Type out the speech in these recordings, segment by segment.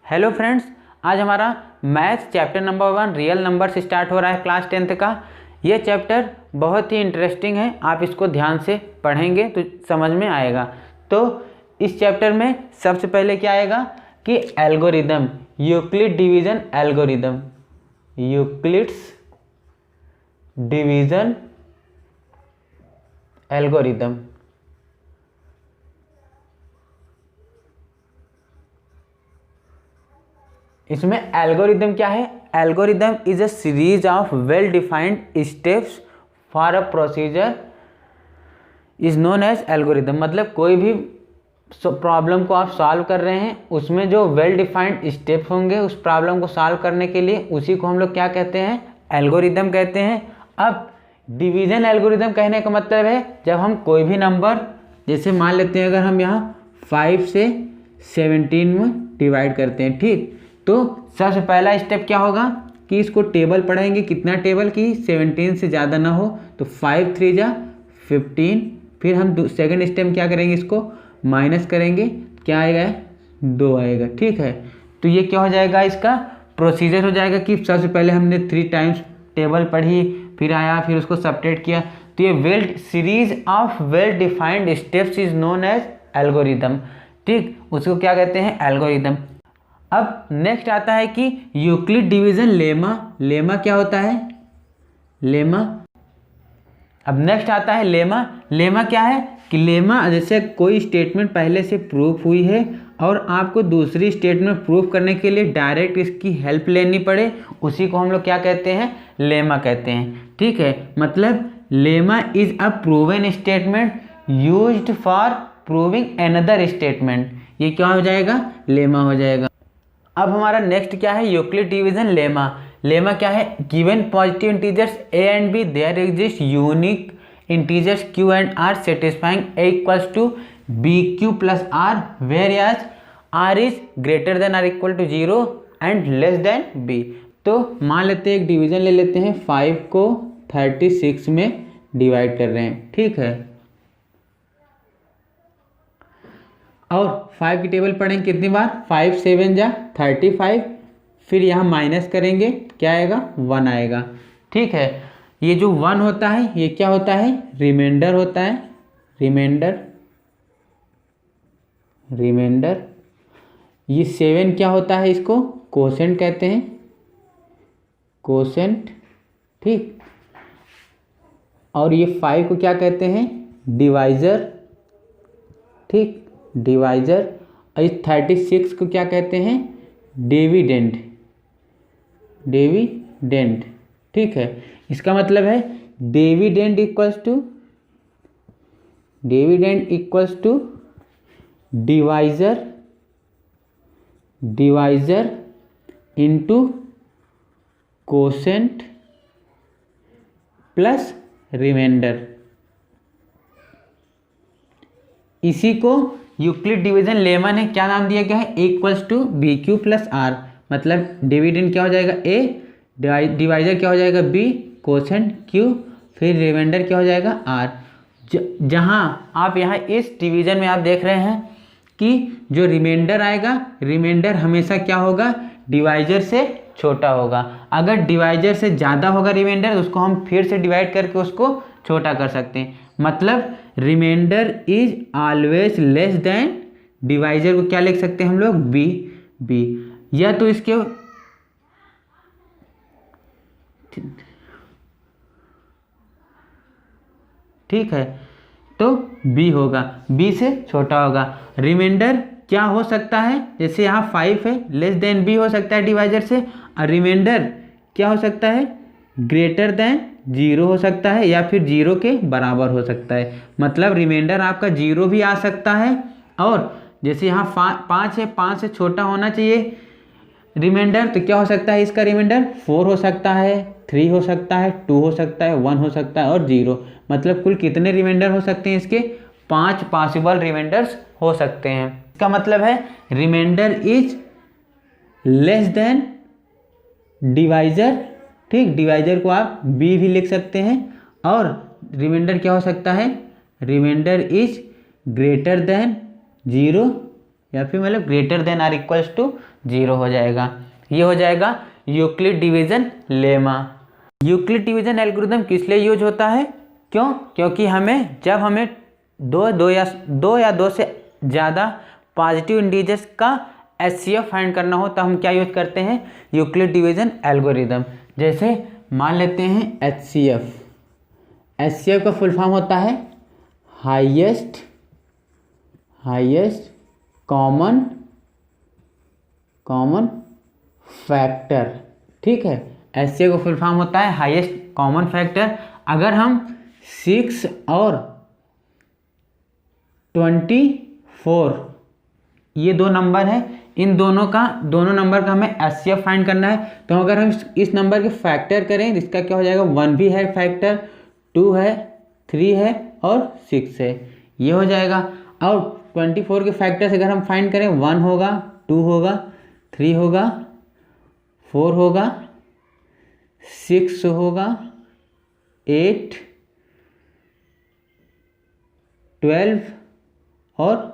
Hello friends, आज हमारा maths chapter number 1 real number से स्टार्ट हो रहा है क्लास 10th का। ये चैप्टर बहुत ही इंटरेस्टिंग है, आप इसको ध्यान से पढ़ेंगे तो समझ में आएगा। तो इस चैप्टर में सबसे पहले क्या आएगा कि algorithm, Euclid division algorithm, Euclid's division algorithm. इसमें एल्गोरिदम क्या है? Algorithm is a series of well defined steps for a procedure is known as algorithm. मतलब कोई भी प्रॉब्लम को आप सॉल्व कर रहे हैं, उसमें जो वेल डिफाइंड स्टेप्स होंगे उस प्रॉब्लम को सॉल्व करने के लिए, उसी को हम लोग क्या कहते हैं? एल्गोरिदम कहते हैं। अब डिवीज़न एल्गोरिदम कहने का मतलब है जब हम कोई भी नंबर, जैसे मान लेते हैं अगर हम यहाँ 5 से 17 में डिवाइड करते हैं, ठीक, तो सबसे पहला स्टेप क्या होगा कि इसको टेबल पढ़ेंगे, कितना टेबल की 17 से ज़्यादा ना हो, तो 5 3 जा 15। फिर हम सेकंड स्टेप क्या करेंगे, इसको माइनस करेंगे, क्या आएगा? 2 आएगा, ठीक है। तो ये क्या हो जाएगा, इसका प्रोसीजर हो जाएगा कि सबसे पहले हमने 3 टाइम्स टेबल पढ़ी, फिर आया, फिर उसको सब्ट्रैक्ट किया। तो ये well series of well defined steps is known as algorithm, ठीक, उसको क्या कहते हैं? एल्गोरिदम। अब नेक्स्ट आता है कि यूक्लिड डिवीज़न लेमा। लेमा क्या होता है? लेमा। अब नेक्स्ट आता है लेमा। लेमा क्या है कि लेमा जैसे कोई स्टेटमेंट पहले से प्रूफ हुई है और आपको दूसरी स्टेटमेंट प्रूफ करने के लिए डायरेक्ट इसकी हेल्प लेनी पड़े, उसी को हम लोग क्या कहते हैं? लेमा कहते हैं, ठीक है। मतलब lemma is a proven statement used for proving another statement. ये क्या हो जाएगा? लेमा हो जाएगा। अब हमारा नेक्स्ट क्या है? Euclid division lemma. लेमा क्या है? Given positive integers a and b there exist unique integers q and r satisfying a equals to bq plus r where as r is greater than or equal to 0 and less than b। तो मान लेते हैं एक division ले लेते हैं, 5 को 36 में डिवाइड कर रहे हैं, ठीक है, और 5 की टेबल पढ़ेंगे कितनी बार? 5 7 जा 35, फिर यहाँ माइनस करेंगे, क्या आएगा? 1 आएगा, ठीक है। ये जो 1 होता है ये क्या होता है? रिमाइंडर होता है, रिमाइंडर, रिमाइंडर। ये 7 क्या होता है? इसको कोसेंट कहते हैं, कोसेंट, ठीक। और ये 5 को क्या कहते हैं? डिवाइजर, ठीक, डिवाइजर। और इस 36 को क्या कहते हैं? डिविडेंड, डिविडेंड, ठीक है। इसका मतलब है dividend equals to, dividend equals to divisor, divisor into quotient plus remainder. इसी को यूक्लिड डिवीज़न लेमा ने क्या नाम दिया गया है? Equals to b q plus r. मतलब डिविडेंड क्या हो जाएगा? ए, डिवाइजर क्या हो जाएगा? बी, कोसेंट क्यू, फिर रिमाइंडर क्या हो जाएगा? आर। जहाँ आप यहाँ इस डिवीज़न में आप देख रहे हैं कि जो रिमाइंडर आएगा, रिमाइंडर हमेशा क्या होगा? डिवाइजर से छोटा होगा। अगर डिवाइजर से ज़्यादा होगा रिमाइंडर, तो उसको हम फिर से डिवाइड करके उसको छोटा कर सकते हैं। मतलब remainder is always less than divisor को क्या लिख सकते हैं हम लोग? B, b. या तो इसके ठीक है, तो बी होगा, बी से छोटा होगा। रिमाइंडर क्या हो सकता है? जैसे यहाँ 5 है, लेस देन बी हो सकता है डिवाइजर से। और रिमाइंडर क्या हो सकता है? ग्रेटर देन 0 हो सकता है, या फिर 0 के बराबर हो सकता है। मतलब रिमाइंडर आपका 0 भी आ सकता है, और जैसे यहाँ 5 है, 5 से छोटा होना चाहिए रिमाइंडर, तो क्या हो सकता है इसका? रिमाइंडर 4 हो सकता है, 3 हो सकता है, 2 हो सकता है, 1 हो सकता है और 0। मतलब कुल कितने रिमाइंडर हो सकते हैं इसके? 5 पॉसिबल रिमाइंडर्स हो सकते हैं। इसका मतलब है remainder is less than divisor, ठीक, डिवाइजर को आप बी भी लिख सकते हैं। और रिमाइंडर क्या हो सकता है? रिमाइंडर इज ग्रेटर देन 0 या फिर मतलब greater than or equals to 0 हो जाएगा। ये हो जाएगा Euclid division lemma. Euclid division algorithm किस लिए यूज होता है? क्यों? क्योंकि जब हमें दो या दो से ज़्यादा पॉजिटिव इंटीजर्स का HCF फाइंड करना हो तो हम क्या यूज करते हैं? Euclid division algorithm. जैसे मान लेते हैं HCF। HCF का फुल फॉर्म होता है हाईएस्ट कॉमन फैक्टर। ठीक है, HCF का फुल फॉर्म होता है हाईएस्ट कॉमन फैक्टर। अगर हम 6 और 24 ये दो नंबर है, इन दोनों नंबर का हमें HCF फाइंड करना है। तो अगर हम इस नंबर के फैक्टर करें, इसका क्या हो जाएगा? 1 भी है फैक्टर, 2 है, 3 है और 6 है, ये हो जाएगा। और 24 के फैक्टर से अगर हम फाइंड करें, 1 होगा, 2 होगा, 3 होगा, 4 होगा, 6 होगा, 8, 12 और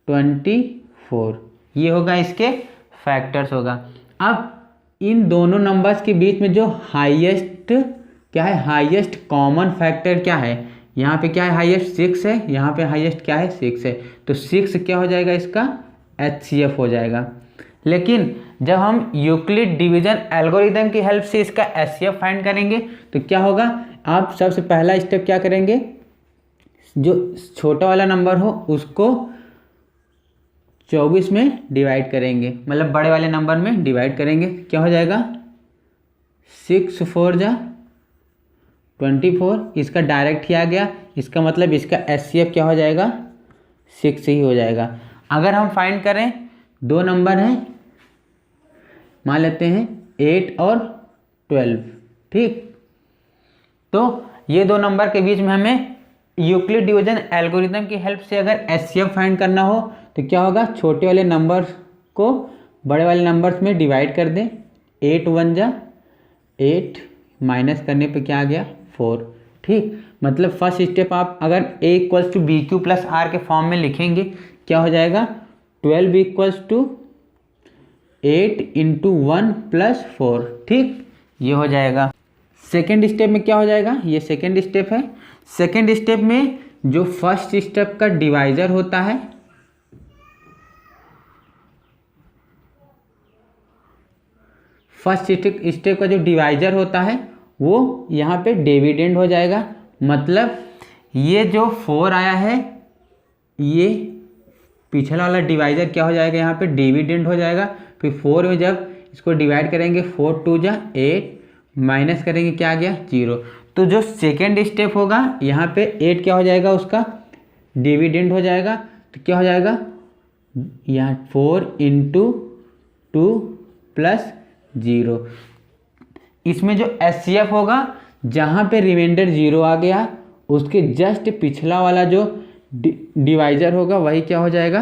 24, ये होगा इसके फैक्टर्स होगा। अब इन दोनों नंबर्स के बीच में जो हाईएस्ट क्या है? हाईएस्ट कॉमन फैक्टर क्या है? यहाँ पे क्या है? हाईएस्ट 6 है, यहाँ पे हाईएस्ट क्या है? 6 है। तो 6 क्या हो जाएगा? इसका HCF हो जाएगा। लेकिन जब हम यूक्लिड डिवीजन एल्गोरिथम की हेल्प से इसका HCF फाइंड करेंगे तो क्या होगा? आप सबसे पहला स्टेप क्या करेंगे? जो छोटा वाला नंबर हो उसको 24 में डिवाइड करेंगे, मतलब बड़े वाले नंबर में डिवाइड करेंगे। क्या हो जाएगा? 6 4 जा 24, इसका डायरेक्ट ही आ गया, इसका मतलब इसका HCF क्या हो जाएगा? 6 ही हो जाएगा। अगर हम फाइंड करें, दो नंबर हैं, मान लेते हैं 8 और 12। ठीक, तो ये दो नंबर के बीच में हमें यूक्लिड डिवीजन एल्गोरिथम की हेल्प से अगर HCF फाइंड करना हो तो क्या होगा? छोटे वाले नंबर्स को बड़े वाले नंबर्स में डिवाइड कर दें। 8 1 जा 8, माइनस करने पे क्या आ गया? 4। ठीक, मतलब फर्स्ट स्टेप आप अगर A = BQ + R के फॉर्म में लिखेंगे, क्या हो जाएगा? 12 = 8 × 1 + 4। ठीक, ये हो जाएगा। सेकेंड स्टेप में क्या हो जाएगा? ये सेकेंड स्टेप है। सेकेंड स्टेप में जो फर्स्ट स्टेप का डिवाइजर होता है, फर्स्ट स्टेप का जो डिवाइजर होता है वो यहाँ पे डिविडेंड हो जाएगा। मतलब ये जो 4 आया है, ये पिछला वाला डिवाइजर क्या हो जाएगा? यहाँ पे डिविडेंड हो जाएगा। फिर 4 में जब इसको डिवाइड करेंगे, 4 2 जा 8, माइनस करेंगे, क्या आ गया? 0। तो जो सेकेंड स्टेप होगा यहाँ पे 8 क्या हो जाएगा? उसका डिविडेंड हो जाएगा। तो क्या हो जाएगा? यहाँ 4 × 2 + 0। इसमें जो HCF होगा, जहाँ पे रिमाइंडर 0 आ गया उसके जस्ट पिछला वाला जो डिवाइजर होगा वही क्या हो जाएगा?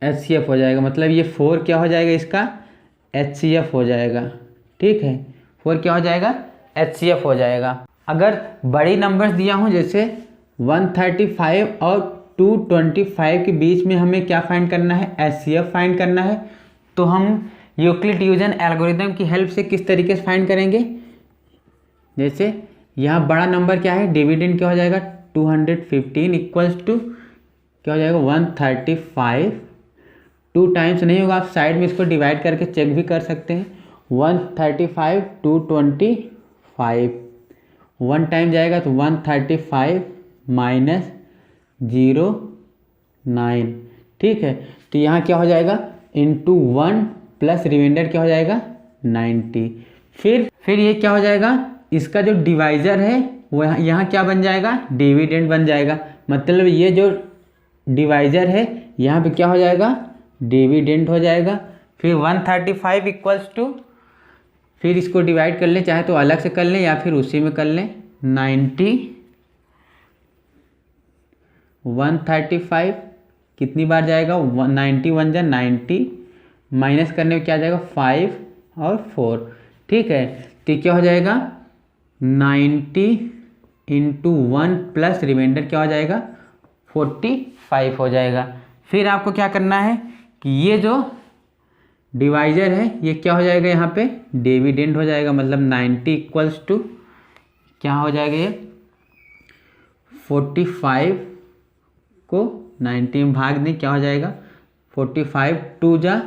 HCF हो जाएगा। मतलब ये 4 क्या हो जाएगा? इसका HCF हो जाएगा। ठीक है, 4 क्या हो जाएगा? HCF हो जाएगा। अगर बड़ी नंबर्स दिया हूँ, जैसे 135 और 225 के बीच में हमें क्या फाइंड करना है? HCF फाइंड करना है। तो हम यूक्लिड डिवीजन एल्गोरिथम की हेल्प से किस तरीके से फाइंड करेंगे? जैसे यहाँ बड़ा नंबर क्या है? डिविडेंड क्या हो जाएगा? 215 = क्या हो जाएगा? 135। 2 टाइम्स नहीं होगा, आप साइड में इसको डिवाइड करके चेक भी कर सकते हैं। 135 225, 1 टाइम जाएगा तो 135 - 0 9। ठीक है, तो यहाँ क्या हो जाएगा? इंटू 1 प्लस रिमाइंडर क्या हो जाएगा? 90। फिर ये क्या हो जाएगा? इसका जो डिवाइजर है वो यहाँ क्या बन जाएगा? डिविडेंड बन जाएगा। मतलब ये जो डिवाइजर है यहाँ पे क्या हो जाएगा? डिविडेंड हो जाएगा। फिर 135 फिर इसको डिवाइड कर लें, चाहे तो अलग से कर लें या फिर उसी में कर लें। 90 135 कितनी बार जाएगा? 90 1 जा 90, माइनस करने में क्या जाएगा? 5 और 4। ठीक है, तो क्या हो जाएगा? 90 × 1 प्लस रिमाइंडर क्या हो जाएगा? 45 हो जाएगा। फिर आपको क्या करना है कि ये जो डिवाइजर है ये क्या हो जाएगा, यहाँ पे डिविडेंड हो जाएगा, मतलब 90 इक्वल्स टू क्या हो जाएगा, ये 45 को 90 में भाग दें, क्या हो जाएगा 45 2 जा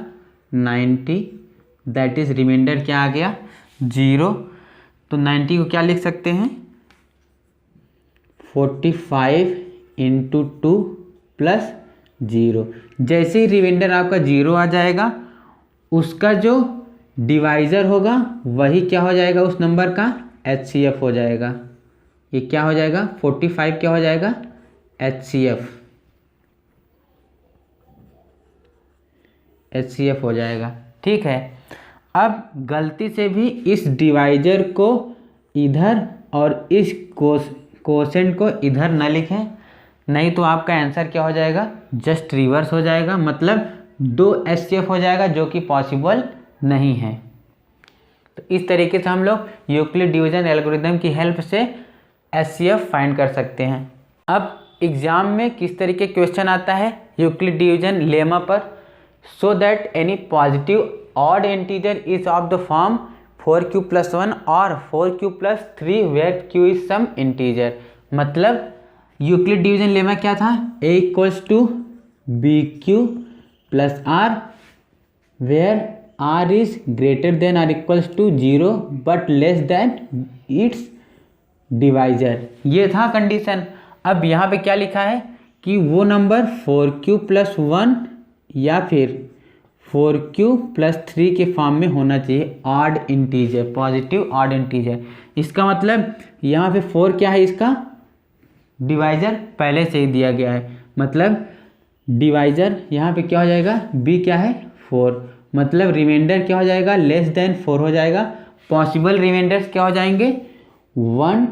90, दैट इज रिमाइंडर क्या आ गया 0। तो 90 को क्या लिख सकते हैं 45 इंटू 2 प्लस 0। जैसे ही रिमाइंडर आपका 0 आ जाएगा उसका जो डिवाइज़र होगा वही क्या हो जाएगा उस नंबर का HCF हो जाएगा। ये क्या हो जाएगा 45 क्या हो जाएगा HCF हो जाएगा। ठीक है, अब गलती से भी इस डिवाइजर को इधर और इस कोसेंट को इधर न लिखें, नहीं तो आपका आंसर क्या हो जाएगा जस्ट रिवर्स हो जाएगा, मतलब 2 HCF हो जाएगा जो कि पॉसिबल नहीं है। तो इस तरीके से हम लोग यूक्लिड डिवीजन एल्गोरिथम की हेल्प से HCF फाइंड कर सकते हैं। अब एग्जाम में किस तरीके क्वेश्चन आता है यूक्लिड डिवीजन लेमा पर, so that any positive odd integer is of the form 4q + 1 और 4q + 3 where q is some integer. मतलब यूक्लिड डिवीजन लेमा क्या था, a = bq + r where r is greater than और equals to 0 but less than its divisor, ये था condition. अब यहाँ पे क्या लिखा है कि वो नंबर 4q + 1 या फिर 4q + 3 के फॉर्म में होना चाहिए, odd integer, positive odd integer. इसका मतलब यहाँ पे 4 क्या है, इसका डिवाइजर पहले से ही दिया गया है, मतलब डिवाइजर यहाँ पे क्या हो जाएगा b क्या है 4, मतलब रिमाइंडर क्या हो जाएगा लेस देन 4 हो जाएगा। पॉसिबल रिमाइंडर्स क्या हो जाएंगे 1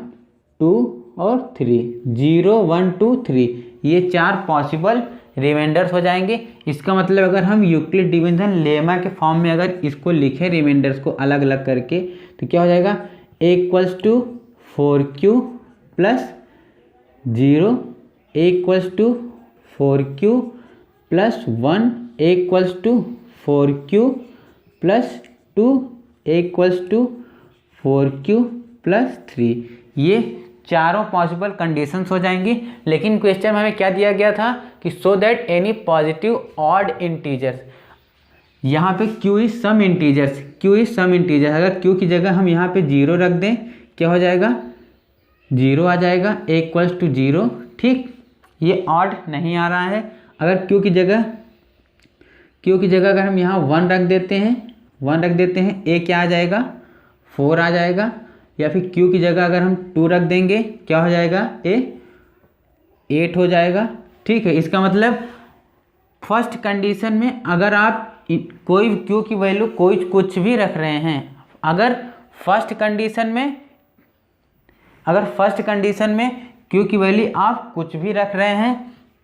2 और 3, 0 1 2 3, ये 4 पॉसिबल रिमाइंडर्स हो जाएंगे। इसका मतलब अगर हम यूक्लिड डिवीजन लेमा के फॉर्म में अगर इसको लिखें रिमाइंडर्स को अलग अलग करके तो क्या हो जाएगा a = 4q + 0, a = 4q + 1, a = 4q + 2, a = 4q + 3, ये चारों पॉसिबल कंडीशंस हो जाएंगी। लेकिन क्वेश्चन में हमें क्या दिया गया था कि so that any positive odd integers, यहाँ पे q is some integers, q is some integer, अगर q की जगह हम यहाँ पे 0 रख दें क्या हो जाएगा 0 आ जाएगा, a = 0। ठीक, ये ऑड नहीं आ रहा है। अगर q की जगह अगर हम यहाँ 1 रख देते हैं a क्या आ जाएगा 4 आ जाएगा, या फिर q की जगह अगर हम 2 रख देंगे क्या हो जाएगा a 8 हो जाएगा। ठीक है, इसका मतलब फर्स्ट कंडीशन में अगर आप कोई q की वैल्यू कोई कुछ भी रख रहे हैं, अगर फर्स्ट कंडीशन में q की वैल्यू आप कुछ भी रख रहे हैं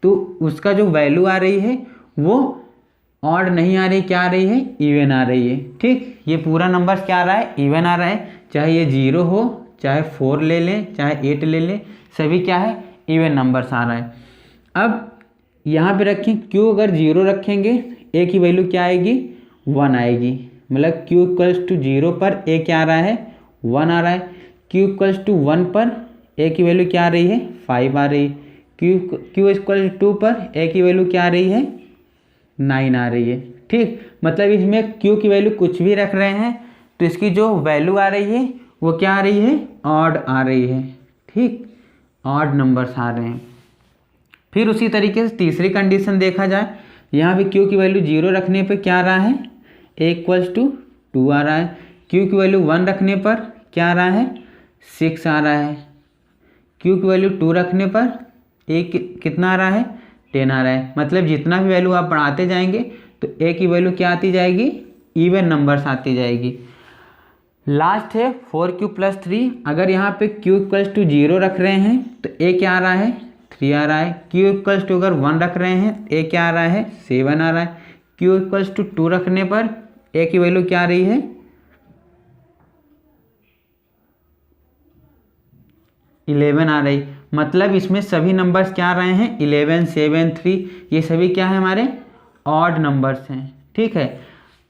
तो उसका जो वैल्यू आ रही है वो ऑड नहीं आ रही, क्या आ रही है इवन आ रही है। ठीक, ये पूरा नंबर क्या आ रहा है इवन आ रहा है, चाहे ये 0 हो, चाहे 4 ले लें, चाहे 8 ले लें, सभी क्या है इवन नंबर्स आ रहा है। अब यहाँ पे रखें q अगर 0 रखेंगे a की वैल्यू क्या आएगी 1 आएगी, मतलब q = 0 पर a क्या आ रहा है 1 आ रहा है, q = 1 पर a की वैल्यू क्या आ रही है 5 आ रही, q = 2 पर a की वैल्यू क्या आ रही है 9 आ रही है। ठीक, मतलब इसमें q की वैल्यू कुछ भी रख रहे हैं तो इसकी जो वैल्यू आ रही है वो क्या आ रही है ऑड आ रही है। ठीक, ऑड नंबर्स आ रहे हैं। फिर उसी तरीके से तीसरी कंडीशन देखा जाए, यहाँ पे q की वैल्यू 0 रखने पे क्या आ रहा है a = 2 आ रहा है, q की वैल्यू 1 रखने पर क्या आ रहा है 6 आ रहा है, q की वैल्यू 2 रखने पर a कितना आ रहा है 10 आ रहा है। मतलब जितना भी वैल्यू आप बढ़ाते जाएंगे तो a की वैल्यू क्या आती जाएगी इवन नंबर्स आती जाएगी। लास्ट है 4q + 3, अगर यहाँ पे q = 0 रख रहे हैं तो a क्या आ रहा है 3 आ रहा है, q = अगर 1 रख रहे हैं a क्या आ रहा है 7 आ रहा है, q = 2 रखने पर a की वैल्यू क्या आ रही है 11 आ रही, मतलब इसमें सभी नंबर्स क्या आ रहे हैं, 11, 7, 3, ये सभी क्या है हमारे ऑड नंबर्स हैं। ठीक है,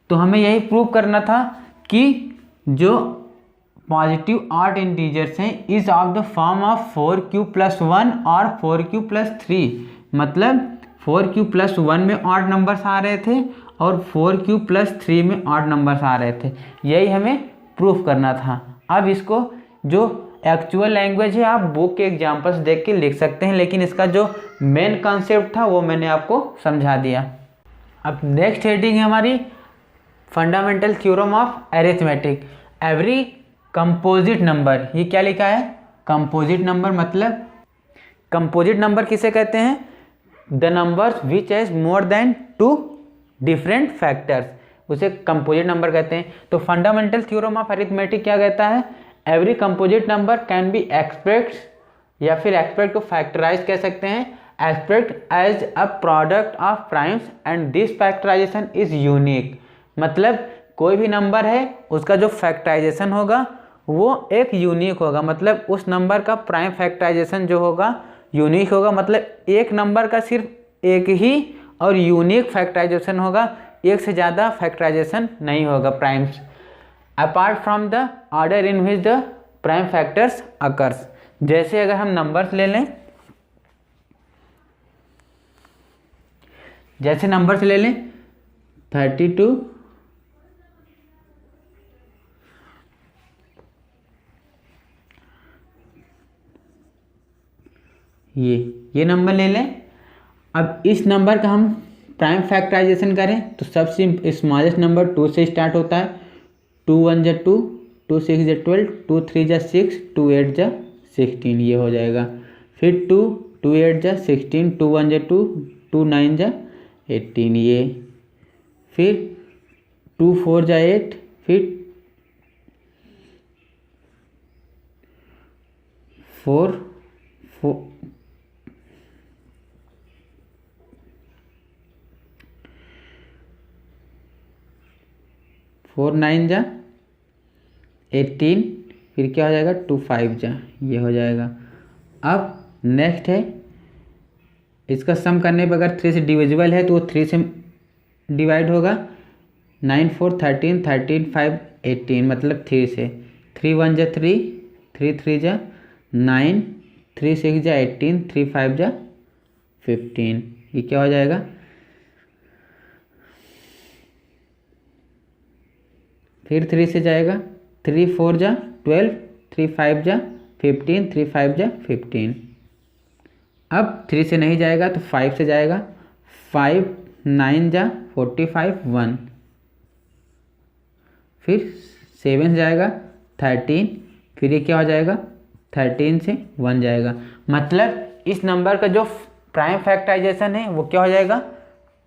तो हमें यही प्रूव करना था कि जो पॉजिटिव ऑड इंटीजर्स हैं is of the form of 4q+1 और 4q+3, मतलब 4q+1 में ऑड नंबर्स आ रहे थे और 4q+3 में ऑड नंबर्स आ रहे थे, यही हमें प्रूफ करना था। अब इसको जो एक्चुअल लैंग्वेज है आप बुक के एग्जाम्पल्स देख के लिख सकते हैं, लेकिन इसका जो मेन कॉन्सेप्ट था वो मैंने आपको समझा दिया। अब नेक्स्ट हेडिंग है हमारी fundamental theorem of arithmetic. Every composite number, ये क्या लिखा है, कंपोजिट नंबर, मतलब कंपोजिट नंबर किसे कहते हैं, the numbers which has more than 2 different factors, उसे कंपोजिट नंबर कहते हैं। तो फंडामेंटल थ्योरम ऑफ अरिथमेटिक क्या कहता है, every composite number can be express, या फिर एक्सप्रेस को फैक्टराइज कह सकते हैं, express as a product of primes and this factorisation is unique. मतलब कोई भी नंबर है उसका जो फैक्टराइजेशन होगा वो एक यूनिक होगा, मतलब उस नंबर का प्राइम फैक्टराइजेशन जो होगा यूनिक होगा, मतलब एक नंबर का सिर्फ एक ही और यूनिक फैक्टराइजेशन होगा, एक से ज़्यादा फैक्टराइजेशन नहीं होगा primes, apart from the order in which the prime factors occurs. जैसे अगर हम नंबर्स ले लें, जैसे नंबर्स ले लें 32, ये नंबर ले लें। अब इस नंबर का हम प्राइम फैक्टराइजेशन करें तो सबसे स्मॉलेस्ट नंबर 2 से स्टार्ट होता है, 2 1 जा 2, 2 6 जा 12, 2 3 जा 6, 2 8 जा 16, ये हो जाएगा। फिर 2 2 8 जा 16, 2 1 जा 2, 2 9 जा 18, ये। फिर 2 4 जा 8, फिर 4 9 जा 18, फिर क्या हो जाएगा 2 5 जा, ये हो जाएगा। अब नेक्स्ट है, इसका सम करने पर अगर 3 से डिविजिबल है तो वो 3 से डिवाइड होगा, 9 4 13, 13 5 18, मतलब 3 से। 3 1 जा 3, 3 3 जा 9, 3 6 जा 18, 3 5 जा 15, ये क्या हो जाएगा। फिर 3 से जाएगा, 3 4 जा 12, 3 5 जा 15, 3 5 जा 15। अब 3 से नहीं जाएगा तो 5 से जाएगा, 5 9 जा 45 1, फिर 7 से जाएगा 13, फिर ये क्या हो जाएगा 13 से 1 जाएगा। मतलब इस नंबर का जो प्राइम फैक्टराइजेशन है वो क्या हो जाएगा,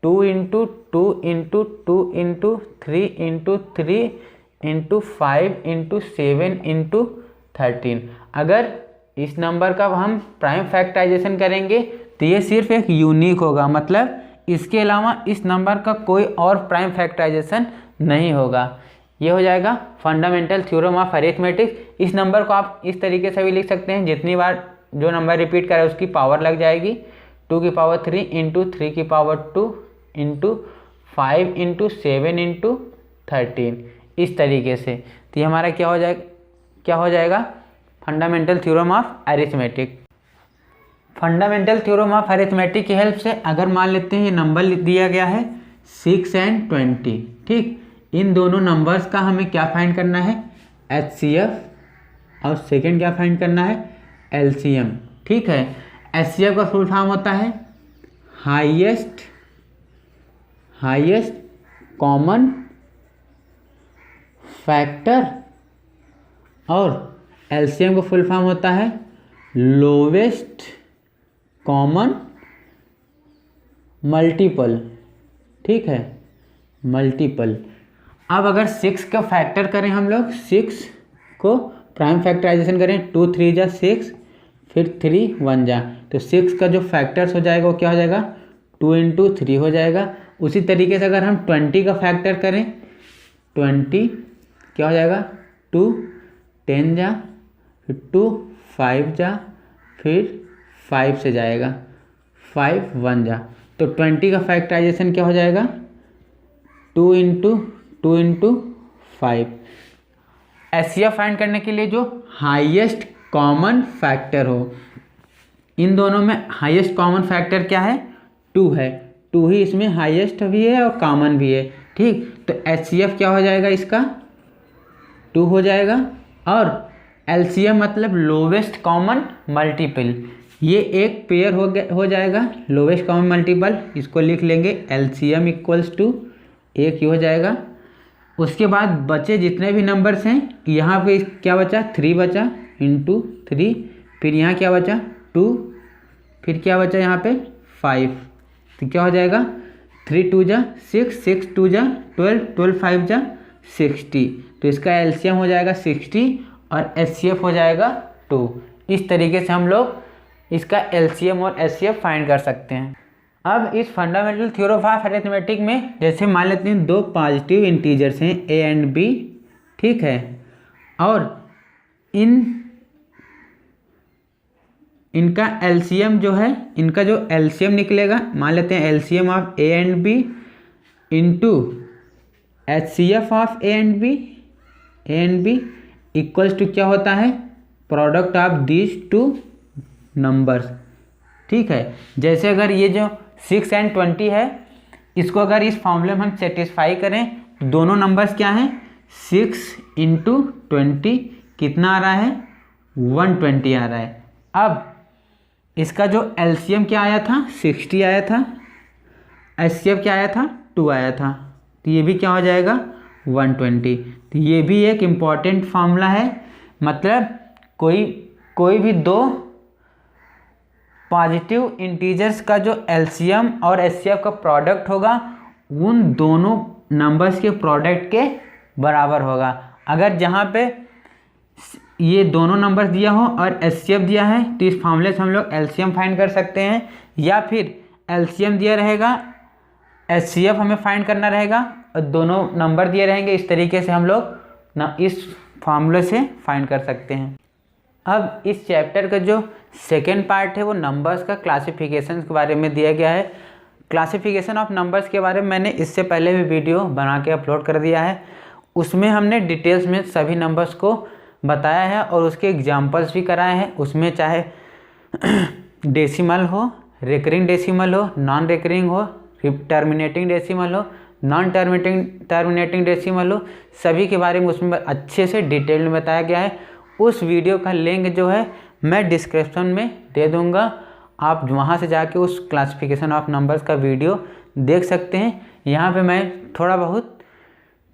2 × 2 × 2 × 3 × 3 × 5 × 7 × 13। अगर इस नंबर का हम प्राइम फैक्टराइजेशन करेंगे तो ये सिर्फ एक यूनिक होगा, मतलब इसके अलावा इस नंबर का कोई और प्राइम फैक्टराइजेशन नहीं होगा। ये हो जाएगा फंडामेंटल थ्योरम ऑफ अरिथमेटिक। इस नंबर को आप इस तरीके से भी लिख सकते हैं, जितनी बार जो नंबर रिपीट करे उसकी पावर लग जाएगी, 2 की पावर 3 × 3 की पावर 2 × 5 × 7 × 13, इस तरीके से। तो ये हमारा क्या हो जाएगा fundamental theorem of arithmetic. Fundamental theorem of arithmetic की हेल्प से अगर मान लेते हैं ये नंबर दिया गया है 6 और 20, ठीक, इन दोनों नंबर्स का हमें क्या फाइंड करना है, HCF, और सेकंड क्या फाइंड करना है, LCM। ठीक है, HCF का फुल फॉर्म होता है हाईएस्ट कॉमन फैक्टर, और LCM का फुल फॉर्म होता है लोवेस्ट कॉमन मल्टीपल। ठीक है, मल्टीपल। अब अगर 6 का फैक्टर करें हम लोग, 6 को प्राइम फैक्टराइजेशन करें, 2 3 जा 6, फिर 3 1 जा, तो 6 का जो फैक्टर्स हो जाएगा वो क्या हो जाएगा 2 × 3 हो जाएगा। उसी तरीके से अगर हम 20 का फैक्टर करें, 20 क्या हो जाएगा 2 10 जा, फिर 2 5 जा, फिर 5 से जाएगा, 5 1 जा, तो 20 का फैक्टराइजेशन क्या हो जाएगा, 2 इंटू 5। एचसीएफ फाइंड करने के लिए जो हाईएस्ट कॉमन फैक्टर हो, इन दोनों में हाईएस्ट कॉमन फैक्टर क्या है, 2 है, 2 ही इसमें हाईएस्ट भी है और कॉमन भी है, ठीक। तो एचसीएफ क्या हो जाएगा इसका, 2 हो जाएगा। और एलसीएम मतलब लोवेस्ट कॉमन मल्टीपल, ये एक पेयर हो जाएगा लोवेस्ट कॉमन मल्टीपल, इसको लिख लेंगे एलसीएम इक्वल्स टू 1 ही हो जाएगा। उसके बाद बचे जितने भी नंबर्स हैं, यहाँ पे क्या बचा, 3 बचा इंटू 3, फिर यहाँ क्या बचा 2, फिर क्या बचा यहाँ पे 5, तो क्या हो जाएगा 3 2 जा 6, 6 2 जा 12, 12 5 जा 60, तो इसका एलसीएम हो जाएगा 60 और एचसीएफ हो जाएगा 2। इस तरीके से हम लोग इसका एलसीएम और एचसीएफ फाइंड कर सकते हैं। अब इस फंडामेंटल थ्योरी ऑफ अरिथमेटिक में जैसे मान लेते हैं 2 पॉजिटिव इंटीजर्स हैं ए एंड बी, ठीक है, और इनका एलसीएम जो है, इनका जो एलसीएम निकलेगा, मान लेते हैं LCM of a and b into HCF of a and b equals to क्या होता है, प्रोडक्ट ऑफ दीज 2 नंबर्स, ठीक है। जैसे अगर ये जो 6 एंड 20 है, इसको अगर इस फॉर्मूले में हम सेटिस्फाई करें, दोनों नंबर्स क्या हैं, 6 इंटू 20 कितना आ रहा है, 120 आ रहा है। अब इसका जो एलसीएम क्या आया था, 60 आया था, एचसीएफ क्या आया था, 2 आया था, तो ये भी क्या हो जाएगा 120। तो ये भी एक इम्पॉर्टेंट फार्मूला है, मतलब कोई भी 2 पॉजिटिव इंटीजर्स का जो एलसीएम और एचसीएफ का प्रोडक्ट होगा, उन दोनों नंबर्स के प्रोडक्ट के बराबर होगा। अगर जहाँ पे ये दोनों नंबर दिया हो और एचसीएफ दिया है, तो इस फॉर्मूले से हम लोग एलसीएम फाइंड कर सकते हैं, या फिर एलसीएम दिया रहेगा, एचसीएफ हमें फाइंड करना रहेगा और दोनों नंबर दिए रहेंगे, इस तरीके से हम लोग इस फॉर्मूले से फाइंड कर सकते हैं। अब इस चैप्टर का जो सेकेंड पार्ट है वो नंबर्स का क्लासिफिकेशन के बारे में दिया गया है। क्लासिफिकेशन ऑफ नंबर्स के बारे में मैंने इससे पहले भी वीडियो बना के अपलोड कर दिया है, उसमें हमने डिटेल्स में सभी नंबर्स को बताया है और उसके एग्जांपल्स भी कराए हैं। उसमें चाहे डेसिमल हो, रिकरिंग डेसिमल हो, नॉन रिकरिंग हो, टर्मिनेटिंग डेसिमल हो, नॉन टर्मिनेटिंग डेसिमल हो, सभी के बारे में उसमें अच्छे से डिटेल में बताया गया है। उस वीडियो का लिंक जो है मैं डिस्क्रिप्शन में दे दूंगा, आप वहाँ से जाके उस क्लासिफिकेशन ऑफ नंबर्स का वीडियो देख सकते हैं। यहाँ पे मैं थोड़ा बहुत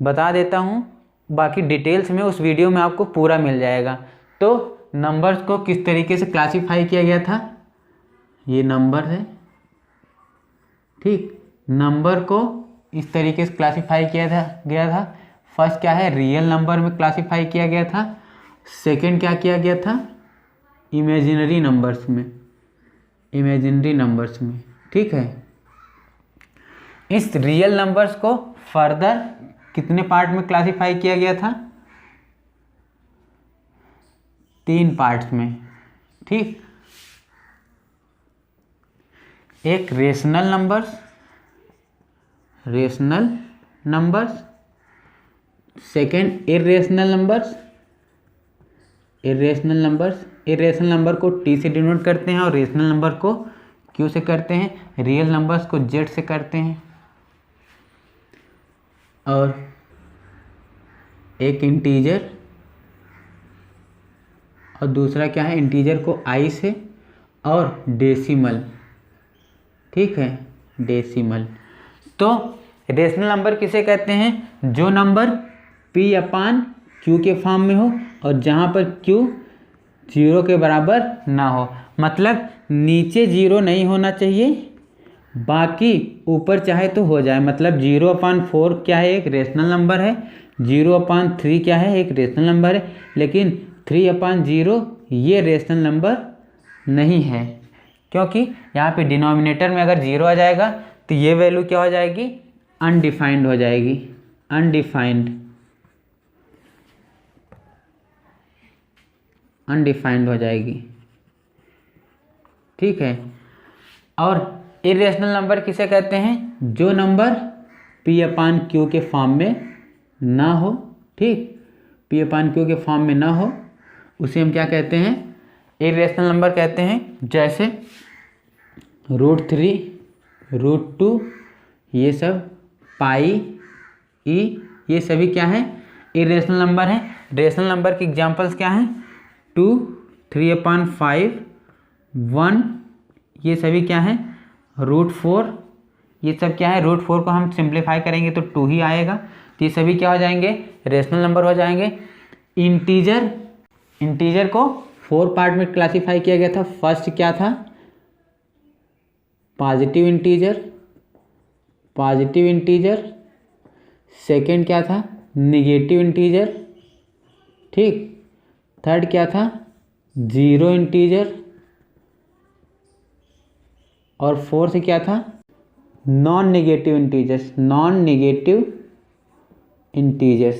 बता देता हूँ, बाकी डिटेल्स में उस वीडियो में आपको पूरा मिल जाएगा। तो नंबर्स को किस तरीके से क्लासीफाई किया गया था, ये नंबर है, ठीक। नंबर को इस तरीके से क्लासीफाई गया था। फर्स्ट क्या है, रियल नंबर में क्लासीफाई किया गया था। सेकंड क्या किया गया था, इमेजिनरी नंबर्स में, ठीक है। इस रियल नंबर्स को फर्दर कितने पार्ट में क्लासीफाई किया गया था, 3 पार्ट्स में, ठीक। एक rational numbers, second irrational number को टी से डिनोट करते हैं और रेशनल नंबर को क्यू से करते हैं, रियल नंबर्स को जेड से करते हैं। और एक इंटीजर और दूसरा क्या है, इंटीजर को आई से, और डेसिमल, ठीक है, डेसिमल। तो रेशनल नंबर किसे कहते हैं, जो नंबर पी अपान क्यू के फॉर्म में हो और जहाँ पर क्यू 0 के बराबर ना हो, मतलब नीचे 0 नहीं होना चाहिए, बाकी ऊपर चाहे तो हो जाए। मतलब 0/4 क्या है, एक रेशनल नंबर है, 0/3 क्या है, एक रेशनल नंबर है, लेकिन 3/0 ये रेशनल नंबर नहीं है, क्योंकि यहाँ पे डिनोमिनेटर में अगर 0 आ जाएगा तो ये वैल्यू क्या हो जाएगी, अनडिफाइंड हो जाएगी, अनडिफाइंड हो जाएगी। ठीक है। और इरेशनल नंबर किसे कहते हैं? जो नंबर P/Q के फॉर्म में ना हो, ठीक, P/Q के फॉर्म में ना हो उसे हम क्या कहते हैं? इरेशनल नंबर कहते हैं। जैसे √3, √2, ये सब पाई, ई, ये सभी क्या है? इरेशनल नंबर हैं। रेशनल नंबर की एग्जांपल्स क्या हैं? 2, 3/5, 1, ये सभी क्या हैं? √4, ये सब क्या है? √4 को हम सिंप्लीफाई करेंगे तो 2 ही आएगा, तो ये सभी क्या हो जाएंगे? रेशनल नंबर हो जाएंगे। इंटीजर को 4 पार्ट में क्लासीफाई किया गया था। फर्स्ट क्या था? Positive integer. सेकंड क्या था? निगेटिव इंटीजर, ठीक। थर्ड क्या था? Zero integer. और फोर्थ क्या था? नॉन नेगेटिव इंटीजर्स,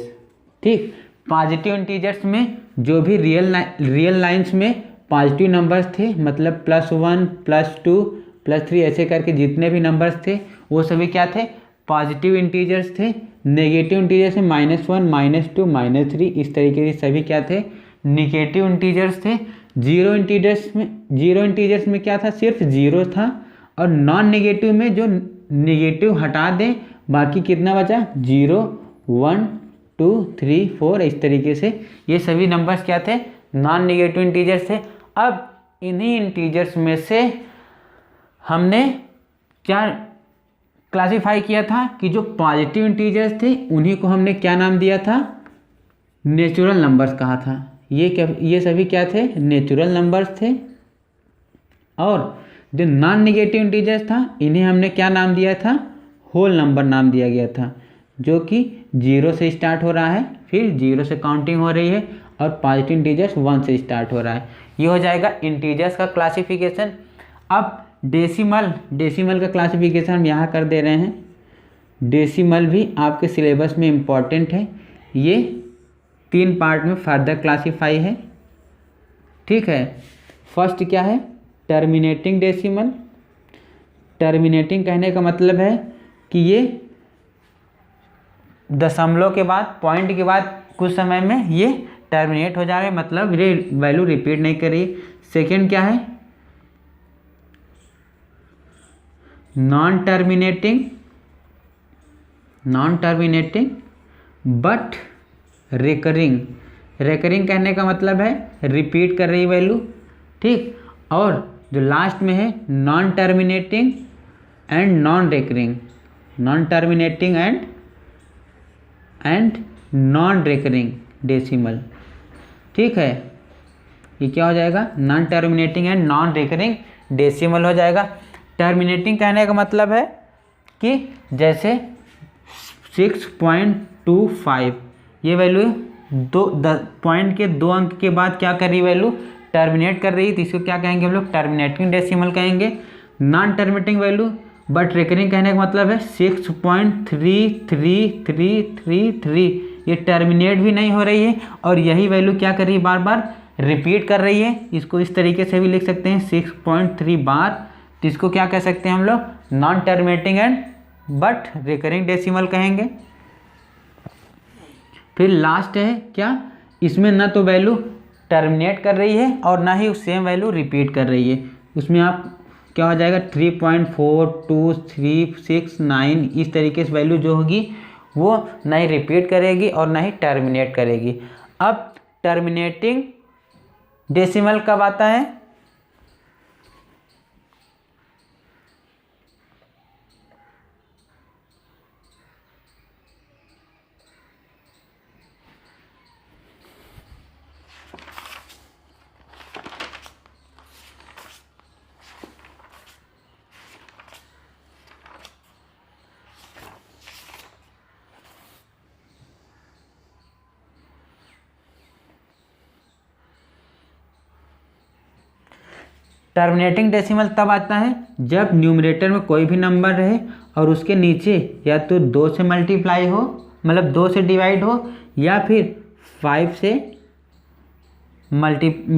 ठीक। पॉजिटिव इंटीजर्स में जो भी रियल लाइंस में पॉजिटिव नंबर्स थे, मतलब +1, +2, +3 ऐसे करके जितने भी नंबर्स थे वो सभी क्या थे? पॉजिटिव इंटीजर्स थे। नेगेटिव इंटीजर्स में -1, -2, -3 इस तरीके से सभी क्या थे? निगेटिव इंटीजर्स थे। जीरो इंटीजर्स में क्या था? सिर्फ जीरो था। और नॉन नेगेटिव में जो नेगेटिव हटा दें बाकी कितना बचा? 0, 1, 2, 3, 4 इस तरीके से ये सभी नंबर्स क्या थे? नॉन नेगेटिव इंटीजर्स थे। अब इन्हीं इंटीजर्स में से हमने क्या क्लासीफाई किया था कि जो पॉजिटिव इंटीजर्स थे उन्हीं को हमने क्या नाम दिया था? नेचुरल नंबर्स कहा था। ये सभी क्या थे? नेचुरल नंबर्स थे। और जो नॉन नेगेटिव इंटीजर्स था इन्हें हमने क्या नाम दिया था? होल नंबर नाम दिया गया था, जो कि 0 से स्टार्ट हो रहा है, फिर 0 से काउंटिंग हो रही है, और पॉजिटिव इंटीजर्स 1 से स्टार्ट हो रहा है। ये हो जाएगा इंटीजर्स का क्लासिफिकेशन। अब डेसिमल का क्लासिफिकेशन हम यहाँ कर दे रहे हैं। डेसिमल भी आपके सिलेबस में इम्पॉर्टेंट है। ये 3 पार्ट में फर्दर क्लासीफाई है, ठीक है। फर्स्ट क्या है? Terminating decimal. टर्मिनेटिंग कहने का मतलब है कि ये दशमलव के बाद, पॉइंट के बाद कुछ समय में ये टर्मिनेट हो जा रहा है, मतलब ये वैल्यू रिपीट नहीं कर रही। सेकेंड क्या है? Non terminating but recurring. कहने का मतलब है रिपीट कर रही वैल्यू, ठीक। और जो लास्ट में है non terminating and non recurring decimal, ठीक है। ये क्या हो जाएगा? Non terminating and non recurring decimal हो जाएगा। टर्मिनेटिंग कहने का मतलब है कि जैसे 6.25 ये वैल्यू पॉइंट के 2 अंक के बाद क्या कर रही वैल्यू? टर्मिनेट कर रही है, तो इसको क्या कहेंगे हम लोग? टर्मिनेटिंग डेसिमल कहेंगे। Non terminating value but recurring कहने का मतलब है 6.3333, ये टर्मिनेट भी नहीं हो रही है और यही वैल्यू क्या कर रही है? बार बार रिपीट कर रही है। इसको इस तरीके से भी लिख सकते हैं 6.3 बार, तो इसको क्या कह सकते हैं हम लोग? Non terminating and but recurring decimal कहेंगे। फिर लास्ट है क्या? इसमें ना तो वैल्यू टर्मिनेट कर रही है और ना ही सेम वैल्यू रिपीट कर रही है। उसमें आप क्या हो जाएगा? 3.423669 इस तरीके से वैल्यू जो होगी वो ना ही रिपीट करेगी और ना ही टर्मिनेट करेगी। अब टर्मिनेटिंग डेसिमल कब आता है? टर्मिनेटिंग डेसिमल तब आता है जब न्यूमरेटर में कोई भी नंबर रहे और उसके नीचे या तो 2 से मल्टीप्लाई हो, मतलब 2 से डिवाइड हो, या फिर 5 से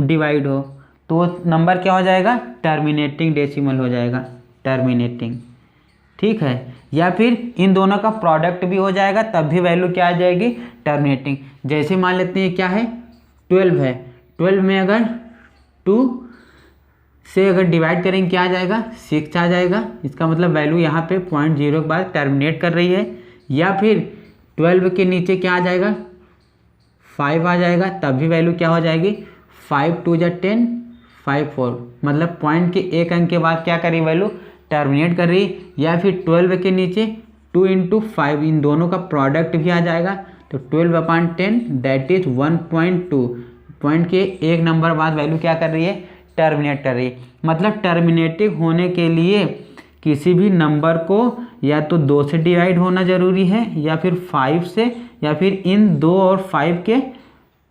डिवाइड हो। तो वो नंबर क्या हो जाएगा, टर्मिनेटिंग डेसिमल हो जाएगा, टर्मिनेटिंग, ठीक है। या फिर इन दोनों का प्रोडक्ट भी हो जाएगा, तब भी वैल्यू क्या आ जाएगी, टर्मिनेटिंग। जैसे मान लेते हैं क्या है, 12 है, 12 में अगर 2 से अगर डिवाइड करेंगे क्या आ जाएगा, 6 आ जाएगा। इसका मतलब वैल्यू यहाँ पे 0.0 के बाद टर्मिनेट कर रही है। या फिर 12 के नीचे क्या आ जाएगा, 5 आ जाएगा, तब भी वैल्यू क्या हो जाएगी, 5 2 जा 10, 5 4, मतलब पॉइंट के एक अंक के बाद क्या करी वैल्यू, टर्मिनेट कर रही। या फिर 12 के नीचे 2 × 5, इन दोनों का प्रोडक्ट भी आ जाएगा, तो 12/10 दैट इज 1.2, पॉइंट के एक नंबर बाद वैल्यू क्या कर रही है, टर्मिनेट कर रही है। मतलब टर्मिनेटिंग होने के लिए किसी भी नंबर को या तो 2 से डिवाइड होना ज़रूरी है, या फिर 5 से, या फिर इन 2 और 5 के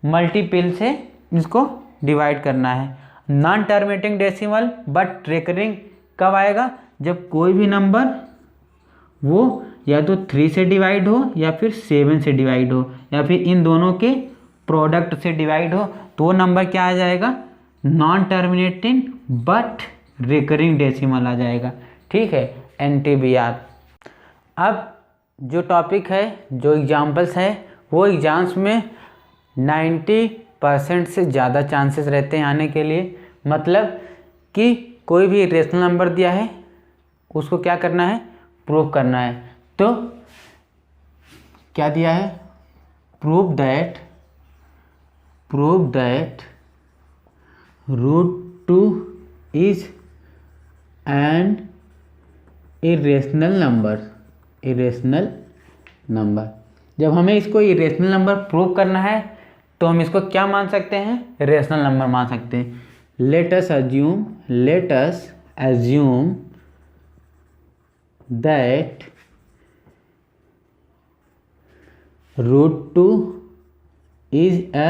मल्टीपल से इसको डिवाइड करना है। Non terminating decimal but recurring कब आएगा, जब कोई भी नंबर वो या तो 3 से डिवाइड हो, या फिर 7 से डिवाइड हो, या फिर इन दोनों के प्रोडक्ट से डिवाइड हो, तो वो नंबर क्या आ जाएगा, non terminating but recurring decimal आ जाएगा, ठीक है, NTBR। अब जो टॉपिक है, जो एग्जाम्पल्स है, वो एग्जाम्स में 90% से ज़्यादा चांसेस रहते हैं आने के लिए। मतलब कि कोई भी रेशनल नंबर दिया है, उसको क्या करना है, प्रूव करना है। तो क्या दिया है, prove that √2 is an irrational number. जब हमें इसको इरेशनल नंबर प्रूव करना है, तो हम इसको क्या मान सकते हैं, रेशनल नंबर मान सकते हैं। Let us assume that √2 is a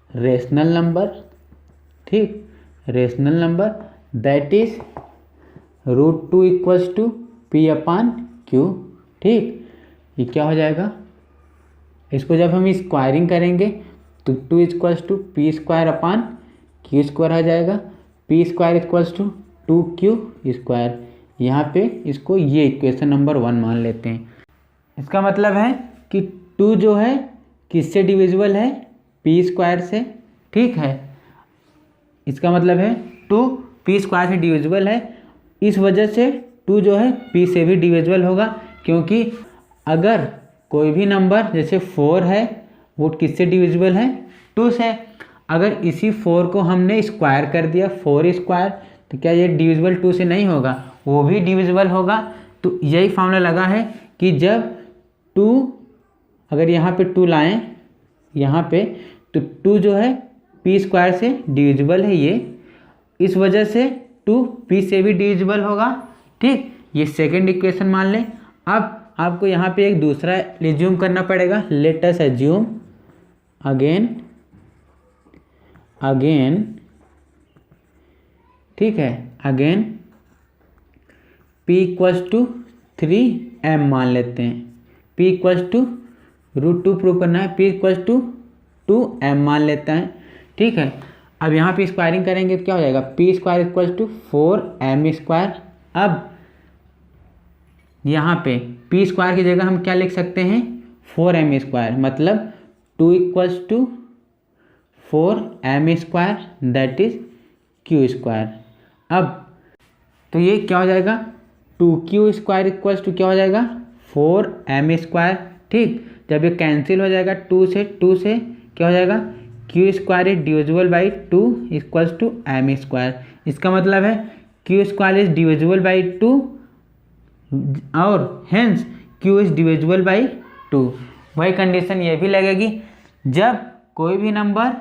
rational number, ठीक, rational number, that is √2 = P/Q, ठीक। ये क्या हो जाएगा, इसको जब हम स्क्वायरिंग करेंगे तो 2 = P² / Q² आ जाएगा। P² = 2Q²। यहाँ पे इसको ये इक्वेशन नंबर 1 मान लेते हैं। इसका मतलब है कि 2 जो है किससे डिविजिबल है, P² से, ठीक है। इसका मतलब है 2 P² से डिविजिबल है, इस वजह से 2 जो है P से भी डिविजिबल होगा, क्योंकि अगर कोई भी नंबर जैसे 4 है, वो किससे डिविजिबल है, 2 से। अगर इसी 4 को हमने स्क्वायर कर दिया, 4², तो क्या ये डिविजिबल 2 से नहीं होगा, वो भी डिविजिबल होगा। तो यही फॉर्मूला लगा है कि जब 2, अगर यहाँ पे 2 लाएं यहाँ पे, तो 2 जो है P² से डिविजिबल है ये, इस वजह से 2 P से भी डिविजिबल होगा, ठीक। ये सेकंड इक्वेशन मान लें। अब आपको यहाँ पे एक दूसरा रिज्यूम करना पड़ेगा। लेट अस अज्यूम अगेन, ठीक है, अगेन P = 3m मान लेते हैं। P = √2 प्रूव करना है, P = 2m मान लेते हैं, ठीक है। अब यहाँ पे स्क्वायरिंग करेंगे तो क्या हो जाएगा, P² = 4m²। अब यहाँ पे P² की जगह हम क्या लिख सकते हैं, 4m², मतलब 2 = 4m², दैट इज Q²। अब तो ये क्या हो जाएगा, 2Q² = क्या हो जाएगा, 4m², ठीक। जब ये कैंसिल हो जाएगा 2 से क्या हो जाएगा, Q² is divisible by 2 = m²। इसका मतलब है Q² इज डिविजिबल बाई 2 और hence Q is divisible by 2। वही कंडीशन ये भी लगेगी, जब कोई भी नंबर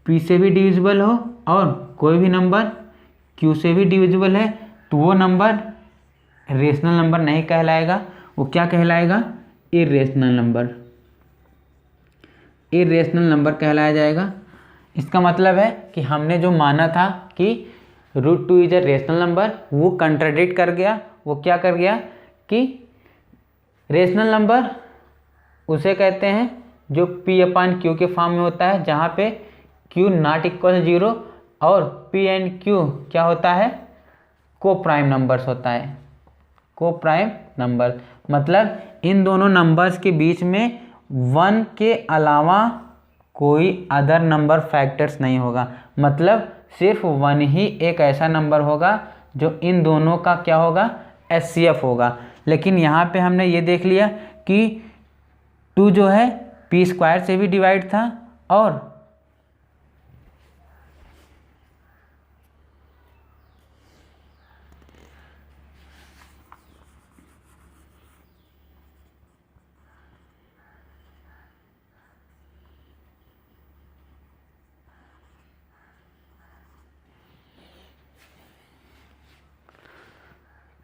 P से भी डिविजिबल हो और कोई भी नंबर Q से भी डिविजिबल है, तो वो नंबर रेशनल नंबर नहीं कहलाएगा, वो क्या कहलाएगा, इरेशनल नंबर कहलाया जाएगा। इसका मतलब है कि हमने जो माना था कि √2 इज अ रेशनल नंबर, वो कंट्राडिक्ट कर गया। वो क्या कर गया कि रेशनल नंबर उसे कहते हैं जो P/Q के फॉर्म में होता है, जहाँ पे Q नॉट इक्वल 0 और P एंड Q क्या होता है, को प्राइम नंबर्स होता है, को प्राइम नंबर। मतलब इन दोनों नंबर्स के बीच में 1 के अलावा कोई अदर नंबर फैक्टर्स नहीं होगा। मतलब सिर्फ 1 ही एक ऐसा नंबर होगा जो इन दोनों का क्या होगा, HCF होगा। लेकिन यहाँ पे हमने ये देख लिया कि 2 जो है P स्क्वायर से भी डिवाइड था और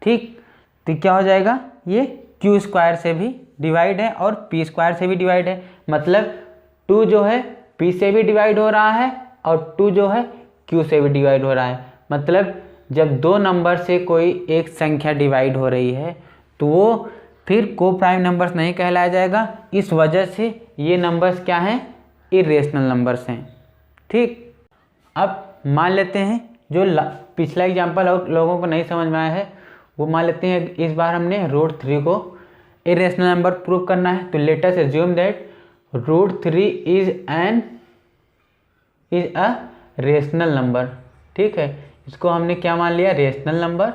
ठीक, तो क्या हो जाएगा, ये Q स्क्वायर से भी डिवाइड है और P स्क्वायर से भी डिवाइड है। मतलब 2 जो है P से भी डिवाइड हो रहा है और 2 जो है Q से भी डिवाइड हो रहा है। मतलब जब दो नंबर से कोई एक संख्या डिवाइड हो रही है तो वो फिर को प्राइम नंबर्स नहीं कहलाया जाएगा। इस वजह से ये नंबर्स क्या हैं, इरेशनल नंबर्स हैं। ठीक, अब मान लेते हैं जो पिछला एग्जाम्पल और लोगों को नहीं समझ में आया है वो मान लेते हैं। इस बार हमने √3 को इरेशनल नंबर प्रूव करना है। तो let us assume that √3 is a rational number. ठीक है, इसको हमने क्या मान लिया, रेशनल नंबर।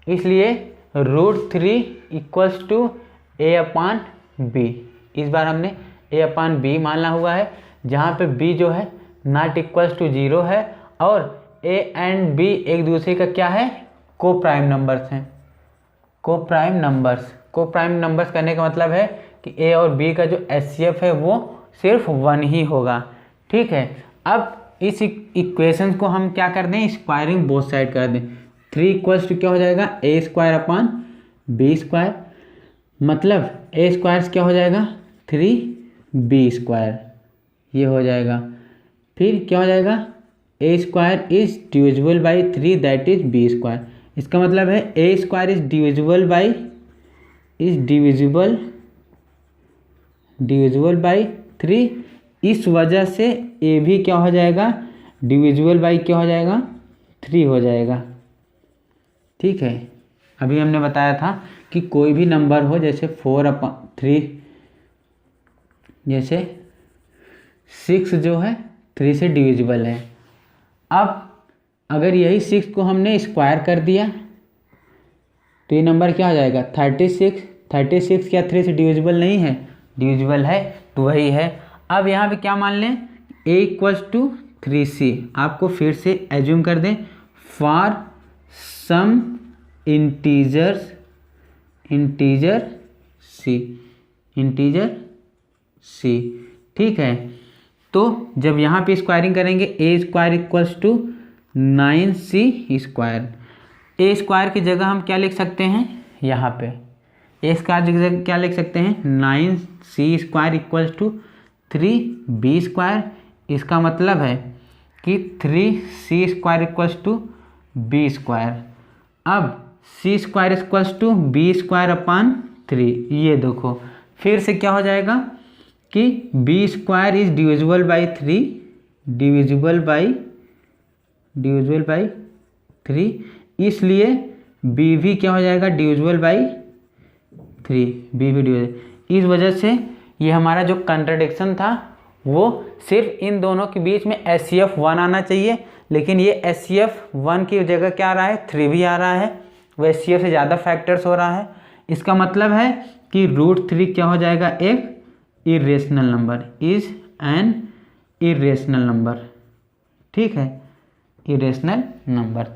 इसलिए √3 इक्वल्स टू a/b। इस बार हमने a/b मानना हुआ है, जहाँ पे b जो है नॉट इक्वल्स टू 0 है और a एंड b एक दूसरे का क्या है, को प्राइम नंबर्स हैं। को प्राइम नंबर्स करने का मतलब है कि a और b का जो HCF है वो सिर्फ 1 ही होगा। ठीक है, अब इस इक्वेशन को हम क्या कर दें, स्क्वायरिंग बोथ साइड कर दें। 3 इक्वल्स टू क्या हो जाएगा, a²/b²। मतलब a² क्या हो जाएगा, 3b², ये हो जाएगा। फिर क्या हो जाएगा, a² is divisible by 3 that is b²। इसका मतलब है a² इज डिविजिबल बाई 3। इस वजह से a भी क्या हो जाएगा, डिविजिबल बाई क्या हो जाएगा, 3 हो जाएगा। ठीक है, अभी हमने बताया था कि कोई भी नंबर हो, जैसे 4/3, जैसे 6 जो है 3 से डिविजिबल है। अब अगर यही 6 को हमने स्क्वायर कर दिया तो ये नंबर क्या हो जाएगा, 36। 36 क्या 3 से डिविजिबल नहीं है, डिविजिबल है, तो वही है। अब यहाँ पे क्या मान लें, a = 3c। आपको फिर से एज्यूम कर दें, फॉर सम इंटीजर c। ठीक है, तो जब यहाँ पे स्क्वायरिंग करेंगे a² = 9c²। a² की जगह हम क्या लिख सकते हैं, यहाँ पे a² की जगह क्या लिख सकते हैं, 9c² = 3b²। इसका मतलब है कि 3c² = b²। अब c² = b²/3। ये देखो फिर से क्या हो जाएगा कि b² is divisible by 3, divisible by 3, इसलिए b भी क्या हो जाएगा, डिविजिबल बाई 3, b भी डिविजिबल। इस वजह से ये हमारा जो कंट्राडिक्शन था वो सिर्फ इन दोनों के बीच में HCF 1 आना चाहिए, लेकिन ये HCF 1 की जगह क्या आ रहा है, 3 भी आ रहा है। वो HCF से ज़्यादा फैक्टर्स हो रहा है। इसका मतलब है कि √3 क्या हो जाएगा, एक irrational number, is an irrational number. ठीक है, इरेशनल नंबर।